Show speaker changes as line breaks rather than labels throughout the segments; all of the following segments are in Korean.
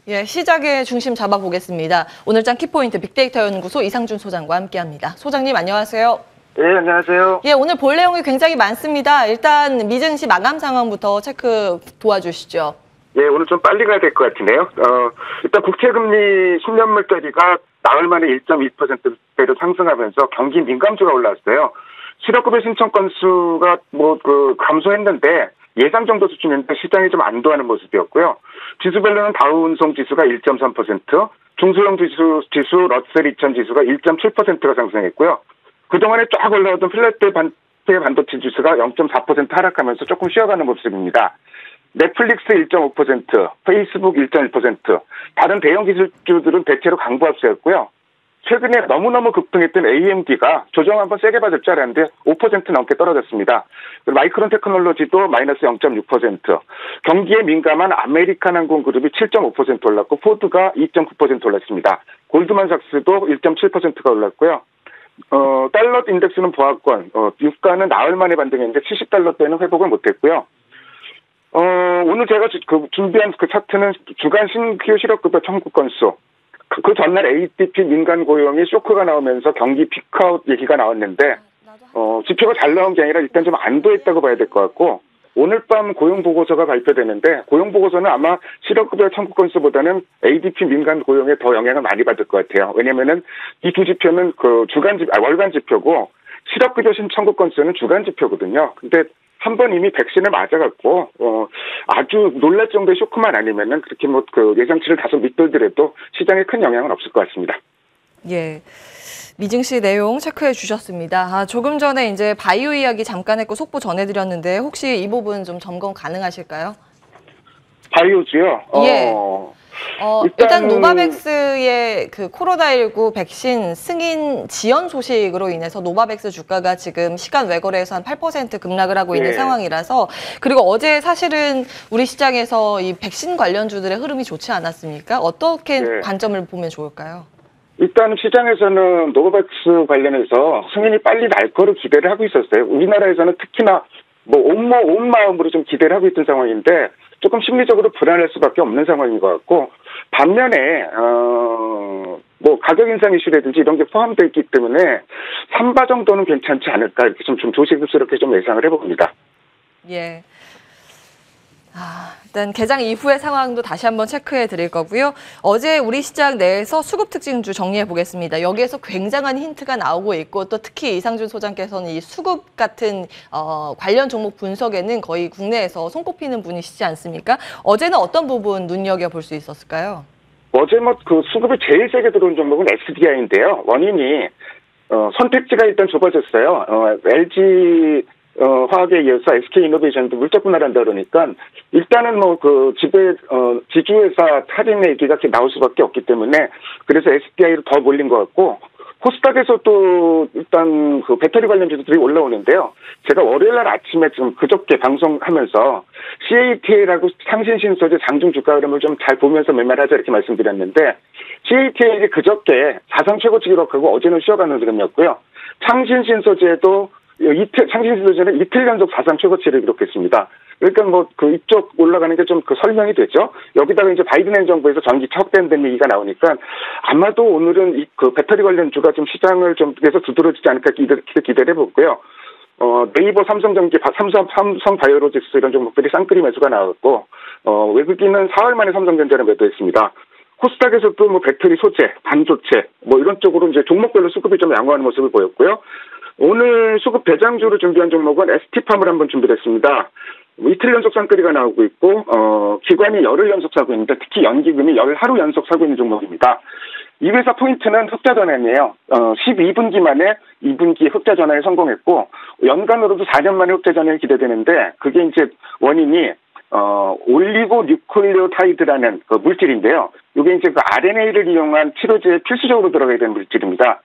예, 시작의 중심 잡아보겠습니다. 오늘장 키포인트 빅데이터 연구소 이상준 소장과 함께합니다. 소장님 안녕하세요.
네, 안녕하세요.
예, 오늘 볼 내용이 굉장히 많습니다. 일단 미증시 마감 상황부터 체크 도와주시죠.
예, 오늘 좀 빨리 가야 될 것 같은데요. 일단 국채금리 10년물짜리가 나흘 만에 1.2%대로 상승하면서 경기 민감주가 올라왔어요. 실업급여 신청 건수가 감소했는데 예상 정도 수준인데 시장이 좀 안도하는 모습이었고요. 지수별로는 다우운송 지수가 1.3%, 중소형 지수 러셀 2000 지수가 1.7%가 상승했고요. 그동안에 쫙 올라오던 필라델피아 반도체 지수가 0.4% 하락하면서 조금 쉬어가는 모습입니다. 넷플릭스 1.5%, 페이스북 1.1%, 다른 대형 기술주들은 대체로 강보합세였고요. 최근에 너무너무 급등했던 AMD가 조정 한번 세게 받을 줄 알았는데 5% 넘게 떨어졌습니다. 그리고 마이크론 테크놀로지도 마이너스 0.6%, 경기에 민감한 아메리칸 항공그룹이 7.5% 올랐고 포드가 2.9% 올랐습니다. 골드만삭스도 1.7%가 올랐고요. 달러 인덱스는 보합권, 유가는 나흘 만에 반등했는데 70달러대는 회복을 못했고요. 오늘 제가 준비한 그 차트는 주간 신규 실업급여 청구 건수, 그 전날 ADP 민간 고용이 쇼크가 나오면서 경기 피크아웃 얘기가 나왔는데, 지표가 잘 나온 게 아니라 일단 좀 안도했다고 봐야 될 것 같고, 오늘 밤 고용보고서가 발표되는데, 고용보고서는 아마 실업급여 청구 건수보다는 ADP 민간 고용에 더 영향을 많이 받을 것 같아요. 왜냐면은 이 두 지표는 월간 지표고, 실업급여 신청구 건수는 주간 지표거든요. 근데 한 번 이미 백신을 맞아갖고, 아주 놀랄 정도의 쇼크만 아니면은 그렇게 예상치를 다소 밑돌더라도 시장에 큰 영향은 없을 것 같습니다.
예. 미증시 내용 체크해 주셨습니다. 조금 전에 이제 바이오 이야기 잠깐 했고 속보 전해드렸는데 혹시 이 부분 좀 점검 가능하실까요?
바이오주요?
예. 일단 노바백스의 그 코로나19 백신 승인 지연 소식으로 인해서 노바백스 주가가 지금 시간 외거래에서 한 8% 급락을 하고 있는 상황이라서, 그리고 어제 사실은 우리 시장에서 이 백신 관련주들의 흐름이 좋지 않았습니까? 어떻게 관점을 보면 좋을까요?
일단 시장에서는 노바백스 관련해서 승인이 빨리 날 거로 기대를 하고 있었어요. 우리나라에서는 특히나 온 마음으로 좀 기대를 하고 있던 상황인데 조금 심리적으로 불안할 수밖에 없는 상황인 것 같고, 반면에 가격 인상 이슈라든지 이런 게 포함되어 있기 때문에 3바 정도는 괜찮지 않을까 이렇게 좀 조심스럽게 좀 예상을 해봅니다.
예. 일단 개장 이후의 상황도 다시 한번 체크해 드릴 거고요. 어제 우리 시장 내에서 수급 특징주 정리해 보겠습니다. 여기에서 굉장한 힌트가 나오고 있고, 또 특히 이상준 소장께서는 이 수급 같은 관련 종목 분석에는 거의 국내에서 손꼽히는 분이시지 않습니까? 어제는 어떤 부분 눈여겨볼 수 있었을까요? 어제
수급이 제일 세게 들어온 종목은 SDI인데요. 원인이 선택지가 일단 좁아졌어요. LG 화학에 이어서 SK이노베이션도 물적 분할한다 그러니까 일단은 지주회사 할인 얘기가 이렇게 나올 수밖에 없기 때문에 그래서 SDI로 더 몰린 것 같고, 코스닥에서도 일단 배터리 관련 주들이 올라오는데요. 제가 월요일날 아침에 그저께 방송하면서 CATL하고 상신신소재 장중 주가 흐름을 좀 잘 보면서 매매하자 이렇게 말씀드렸는데, CATL이 그저께 사상 최고치 기록하고 어제는 쉬어가는 흐름이었고요. 상신신소재도 상신신소재는 이틀 연속 사상 최고치를 기록했습니다. 그러니까 이쪽 올라가는 게 좀 설명이 되죠. 여기다가 이제 바이든 행정부에서 전기 척된다는 얘기가 나오니까 아마도 오늘은 배터리 관련주가 좀 시장을 좀 계속 두드러지지 않을까 기대를 해보고요. 네이버 삼성전기, 삼성 바이오로직스 이런 종목들이 쌍끌이 매수가 나왔고, 외국인은 4월 만에 삼성전자를 매도했습니다. 코스닥에서도 배터리 소재, 반도체 이런 쪽으로 이제 종목별로 수급이 좀 양호하는 모습을 보였고요. 오늘 수급 대장주로 준비한 종목은 ST팜을 한번 준비를 했습니다. 이틀 연속 쌍끌이가 나오고 있고, 기관이 열흘 연속 사고 있는데 특히 연기금이 열하루 연속 사고 있는 종목입니다. 이 회사 포인트는 흑자 전환이에요. 12분기 만에 2분기 흑자 전환에 성공했고, 연간으로도 4년 만에 흑자 전환이 기대되는데, 그게 이제 원인이 올리고 뉴클레오타이드라는 물질인데요. 이게 이제 RNA를 이용한 치료제에 필수적으로 들어가야 되는 물질입니다.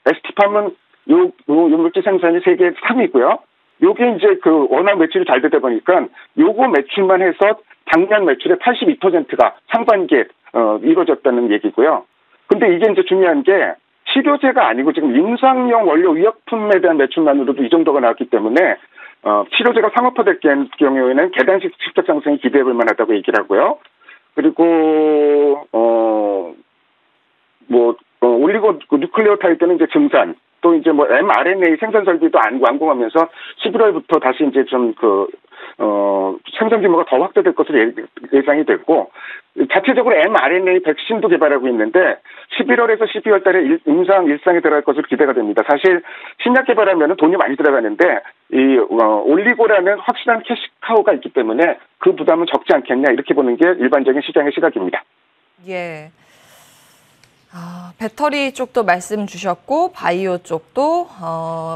ST팜은 요 물질 생산이 세계 3위고요. 요게 이제 워낙 매출이 잘 되다 보니까 요거 매출만 해서 작년 매출의 82%가 상반기에 이루어졌다는 얘기고요. 근데 이게 이제 중요한 게 치료제가 아니고 지금 임상용 원료 의약품에 대한 매출만으로도 이 정도가 나왔기 때문에 치료제가 상업화될 경우에는 계단식 실적 상승이 기대해볼 만하다고 얘기를 하고요. 그리고 올리고 뉴클레오타이드는 이제 증산, 또 이제 뭐 mRNA 생산 설비도 완공하면서 11월부터 다시 이제 좀 생산 규모가 더 확대될 것으로 예상이 됐고, 자체적으로 mRNA 백신도 개발하고 있는데 11월에서 12월 달에 일상에 들어갈 것으로 기대가 됩니다. 사실 신약 개발하면 돈이 많이 들어가는데 이 올리고라는 확실한 캐시카우가 있기 때문에 그 부담은 적지 않겠냐, 이렇게 보는 게 일반적인 시장의 시각입니다.
예. 배터리 쪽도 말씀 주셨고 바이오 쪽도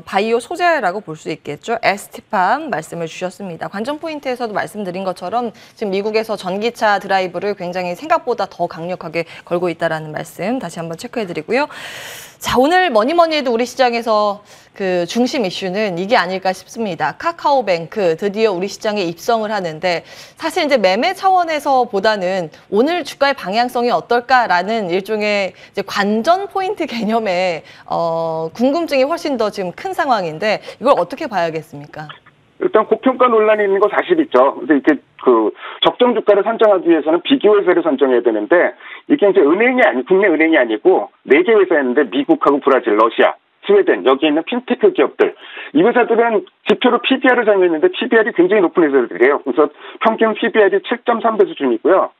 바이오 소재라고 볼 수 있겠죠. ST팜 말씀을 주셨습니다. 관전 포인트에서도 말씀드린 것처럼 지금 미국에서 전기차 드라이브를 굉장히 생각보다 더 강력하게 걸고 있다라는 말씀 다시 한번 체크해드리고요. 자, 오늘 뭐니 해도 우리 시장에서 그 중심 이슈는 이게 아닐까 싶습니다. 카카오뱅크 드디어 우리 시장에 입성을 하는데, 사실 이제 매매 차원에서 보다는 오늘 주가의 방향성이 어떨까라는 일종의 이제 관전 포인트 개념의 궁금증이 훨씬 더 지금 큰 상황인데, 이걸 어떻게 봐야겠습니까?
일단 고평가 논란이 있는 거 사실이죠. 근데 이게 적정 주가를 선정하기 위해서는 비교 회사를 선정해야 되는데, 이게 이제 국내 은행이 아니고 4개 회사였는데 미국하고 브라질, 러시아, 스웨덴, 여기 있는 핀테크 기업들, 이 회사들은 지표로 PBR을 사용했는데 PBR이 굉장히 높은 회사들이에요. 그래서 평균 PBR이 7.3배 수준이고요.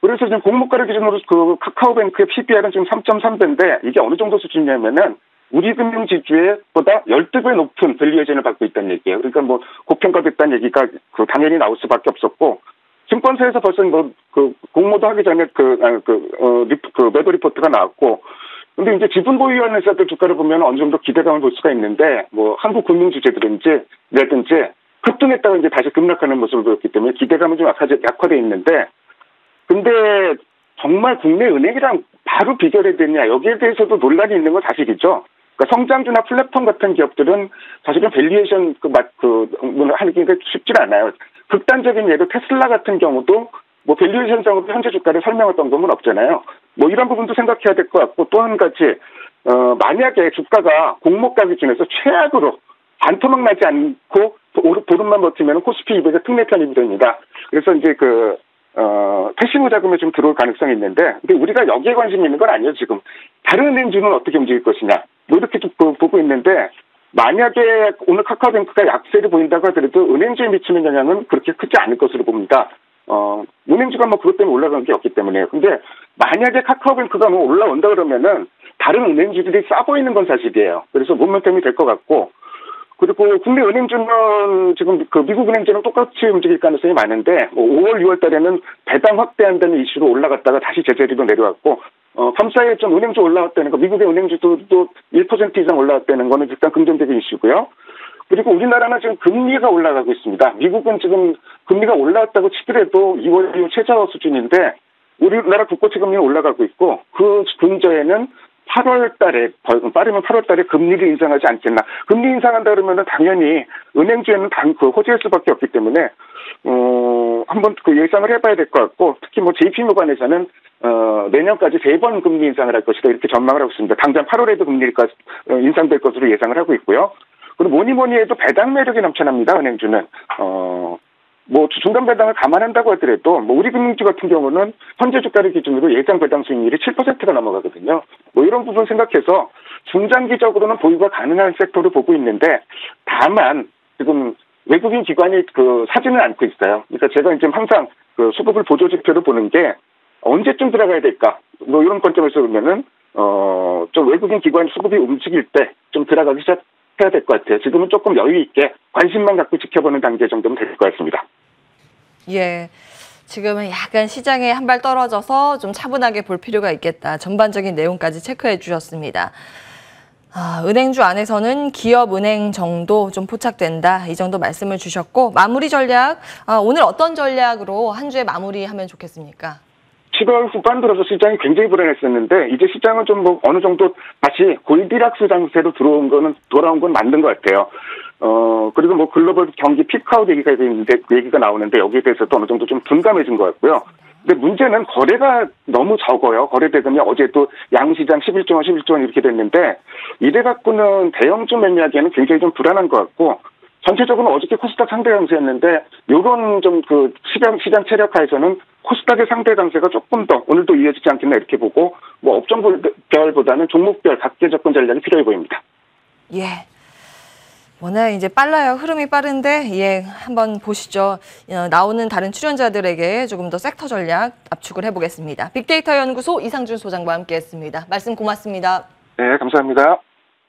그래서 지금 공모가를 기준으로 카카오뱅크의 PBR은 지금 3.3배인데, 이게 어느 정도 수준이냐면은 우리 금융 지주보다 12배 높은 밸류에이션을 받고 있다는 얘기예요. 그러니까 뭐 고평가됐다는 얘기가 당연히 나올 수밖에 없었고, 증권사에서 벌써 공모도 하기 전에 매도 리포트가 나왔고, 근데 이제 지분 보유한 회사들 주가를 보면 어느 정도 기대감을 볼 수가 있는데, 뭐 한국 금융 주주들인지 급등했다가 이제 다시 급락하는 모습을 보였기 때문에 기대감은 좀 약화되어 있는데, 근데 정말 국내 은행이랑 바로 비교해야 되냐, 여기에 대해서도 논란이 있는 건 사실이죠. 그러니까 성장주나 플랫폼 같은 기업들은 사실은 밸류에이션 하기가 쉽지 않아요. 극단적인 예로 테슬라 같은 경우도 뭐 밸류에이션상으로 현재 주가를 설명했던 건 없잖아요. 뭐 이런 부분도 생각해야 될 것 같고, 또 한 가지 만약에 주가가 공모가 기준에서 최악으로 반토막 나지 않고 보름만 버티면 코스피 200의 특례 편입이 됩니다. 그래서 이제 패시브 자금에 좀 들어올 가능성이 있는데, 근데 우리가 여기에 관심이 있는 건 아니에요. 지금 다른 은행주는 어떻게 움직일 것이냐, 뭐 이렇게 좀 보고 있는데, 만약에 오늘 카카오뱅크가 약세를 보인다고 하더라도 은행주에 미치는 영향은 그렇게 크지 않을 것으로 봅니다. 은행주가 뭐 그것 때문에 올라간 게 없기 때문에. 근데 만약에 카카오뱅크가 뭐 올라온다 그러면은 다른 은행주들이 싸 보이는 건 사실이에요. 그래서 모멘텀이 될 것 같고, 그리고 국내 은행주는 지금 미국 은행주랑 똑같이 움직일 가능성이 많은데, 5월, 6월 달에는 배당 확대한다는 이슈로 올라갔다가 다시 제자리로 내려왔고, 밤사이에 좀 은행주 올라왔다는 거, 미국의 은행주도 1% 이상 올라왔다는 거는 일단 긍정적인 이슈고요. 그리고 우리나라는 지금 금리가 올라가고 있습니다. 미국은 지금 금리가 올라왔다고 치더라도 2월 이후 최저 수준인데, 우리나라 국고채 금리가 올라가고 있고, 그 근저에는 8월 달에, 빠르면 8월 달에 금리를 인상하지 않겠나. 금리 인상한다 그러면은 당연히 은행주에는 호재일 수밖에 없기 때문에, 한번 예상을 해봐야 될 것 같고, 특히 뭐 JP모간에서는, 내년까지 3번 금리 인상을 할 것이다, 이렇게 전망을 하고 있습니다. 당장 8월에도 금리가 인상될 것으로 예상을 하고 있고요. 그리고 뭐니 해도 배당 매력이 넘쳐납니다, 은행주는. 뭐 중간 배당을 감안한다고 하더라도 뭐 우리 금융주 같은 경우는 현재 주가를 기준으로 예상 배당 수익률이 7%가 넘어가거든요. 뭐 이런 부분 생각해서 중장기적으로는 보유가 가능한 섹터로 보고 있는데, 다만 지금 외국인 기관이 사지는 않고 있어요. 그러니까 제가 이제 항상 수급을 보조 지표로 보는 게 언제쯤 들어가야 될까, 뭐 이런 관점에서 보면은 좀 외국인 기관 수급이 움직일 때 좀 들어가기 시작해야 될 것 같아요. 지금은 조금 여유 있게 관심만 갖고 지켜보는 단계 정도면 될 것 같습니다.
예. 지금은 약간 시장에 한 발 떨어져서 좀 차분하게 볼 필요가 있겠다. 전반적인 내용까지 체크해 주셨습니다. 은행주 안에서는 기업은행 정도 좀 포착된다. 이 정도 말씀을 주셨고, 마무리 전략, 오늘 어떤 전략으로 한 주에 마무리하면 좋겠습니까?
7월 후반 들어서 시장이 굉장히 불안했었는데, 이제 시장은 좀 뭐 어느 정도 다시 골디락스 장세로 돌아온 건 맞는 것 같아요. 그리고 뭐 글로벌 경기 피크아웃 얘기가 나오는데, 여기에 대해서도 어느 정도 좀 둔감해진 것 같고요. 근데 문제는 거래가 너무 적어요. 거래 대금이 어제도 양시장 11조 원 이렇게 됐는데, 이래 갖고는 대형주 매매하기에는 굉장히 좀 불안한 것 같고, 전체적으로 어저께 코스닥 상대 강세였는데 요런 좀 그 시장 체력화에서는 코스닥의 상대 강세가 조금 더 오늘도 이어지지 않겠나 이렇게 보고 뭐 업종별보다는 종목별 각계 접근 전략이 필요해 보입니다.
예. 워낙 이제 빨라요. 흐름이 빠른데, 예, 한번 보시죠. 나오는 다른 출연자들에게 조금 더 섹터 전략 압축을 해보겠습니다. 빅데이터 연구소 이상준 소장과 함께했습니다. 말씀 고맙습니다.
네, 감사합니다.